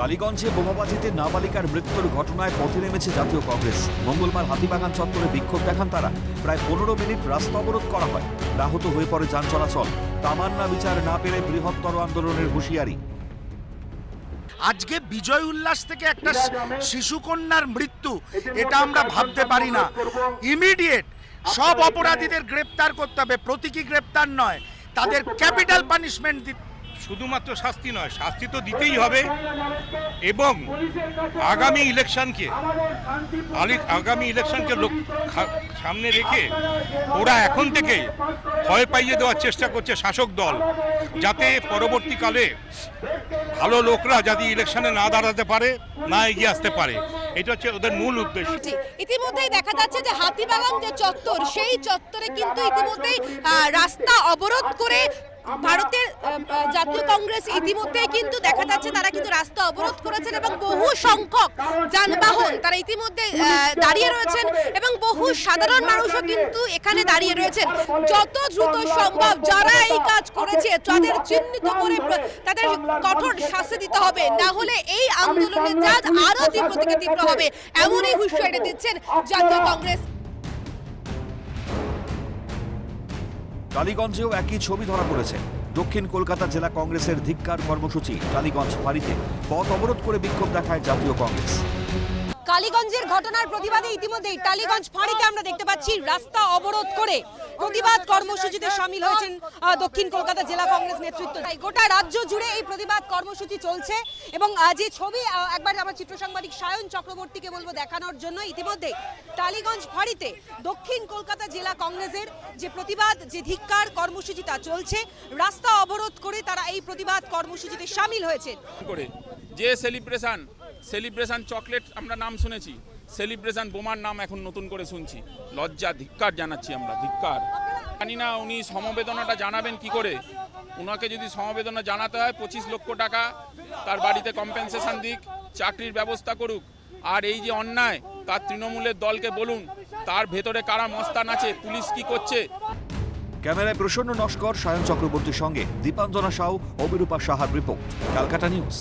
কালীগঞ্জে বোমাবাজিতে নাবালিকার মৃত্যুর ঘটনায় পথে নেমেছে জাতীয় কংগ্রেস। মঙ্গলবার হাতিবাগান চত্বরে বিক্ষোভ দেখান তারা। প্রায় 15 মিনিট রাস্তা অবরোধ করা হয়। ব্যাহত হয়ে পড়ে যান চলাচল। তামান্না বিচার না পেরে বৃহত্তর আন্দোলনের হুঁশিয়ারি। আজকে বিজয় উল্লাস থেকে একটা শিশুকন্যার মৃত্যু, এটা আমরা ভাবতে পারি না। ইমিডিয়েট সব অপরাধীদের গ্রেপ্তার করতে হবে, প্রতীকী গ্রেপ্তার নয়, তাদের ক্যাপিটাল পানিশমেন্ট দিতে। শুধুমাত্র শাস্তি নয়, শাস্তি তো দিতেই হবে, এবং আগামী ইলেকশনকে সামনে রেখে ওরা এখন থেকে ভয় পাইয়ে দেওয়ার চেষ্টা করছে শাসক দল, যাতে পরবর্তীকালে ভালো লোকরা যদি ইলেকশনে না দাঁড়াতে পারে, না এগিয়ে আসতে পারে। এটা হচ্ছে ওদের মূল উদ্দেশ্য। ইতিমধ্যেই দেখা যাচ্ছে যে হাতিবাগান যে চত্বর, সেই চত্বরে কিন্তু ইতিমধ্যেই রাস্তা অবরোধ করে ভারতের জাতীয় কংগ্রেস ইতিমধ্যেই কিন্তু দেখা যাচ্ছে তারা কিন্তু রাস্তা অবরোধ করেছেন এবং বহু সংখ্যক যানবাহন তারা ইতিমধ্যে দাঁড়িয়ে রয়েছেন এবং বহু সাধারণ মানুষও কিন্তু এখানে দাঁড়িয়ে রয়েছেন। যত দ্রুত সম্ভব যারা এই কাজ করেছে তাদের চিহ্নিত করে তাদের কঠোর শাস্তি দিতে হবে, না হলে এই আন্দোলনের জাজ আরো তীব্র থেকে তীব্র হবে, এমনই হুঁশিয়ারি দিচ্ছেন জাতীয় কংগ্রেস। টালিগঞ্জেও একই ছবি ধরা পড়েছে। দক্ষিণ কলকাতা জেলা কংগ্রেসের ধিক্কার কর্মসূচি টালিগঞ্জ ফাঁড়িতে পথ অবরোধ করে বিক্ষোভ দেখায় জাতীয় কংগ্রেস। কালীগঞ্জের ঘটনার প্রতিবাদে ইতিমধ্যেই টালিগঞ্জ ফাঁড়িতে আমরা দেখতে পাচ্ছি রাস্তা অবরোধ করে প্রতিবাদ কর্মসূচিতে শামিল হয়েছেন দক্ষিণ কলকাতা জেলা কংগ্রেস নেতৃত্ব। গোটা রাজ্য জুড়ে এই প্রতিবাদ কর্মসূচি চলছে এবং যে ছবি একবার আমার চিত্র সাংবাদিক সায়ন চক্রবর্তীকে বলবো দেখানোর জন্য, ইতিমধ্যে টালিগঞ্জ ফাঁড়িতে দক্ষিণ কলকাতা জেলা কংগ্রেসের যে প্রতিবাদ, যে ধিক্কার কর্মসূচি তা চলছে। রাস্তা অবরোধ করে তারা এই প্রতিবাদ কর্মসূচিতে শামিল হয়েছে। যে সেলিব্রেশন চকলেট আমরা নাম শুনেছি, সেলিব্রেশন বোমার নাম এখন নতুন করে শুনছি। লজ্জা, ধিক্কার জানাচ্ছি আমরা, ধিক্কার। জানি না উনি সমবেদনাটা জানাবেন কি করে। ওনাকে যদি সমবেদনা জানাতে হয় 25 লক্ষ টাকা তার বাড়িতে কম্পেনসেশন দিক, চাকরির ব্যবস্থা করুক। আর এই যে অন্যায়, তার তৃণমূলের দলকে বলুন তার ভেতরে কারা মস্তান আছে, পুলিশ কি করছে। ক্যামেরায় প্রসন্ন নস্কর, সায়ন চক্রবর্তীর সঙ্গে দীপাঞ্জনা সাউ, অবিরূপা সাহার রিপোর্ট, ক্যালকাটা নিউজ।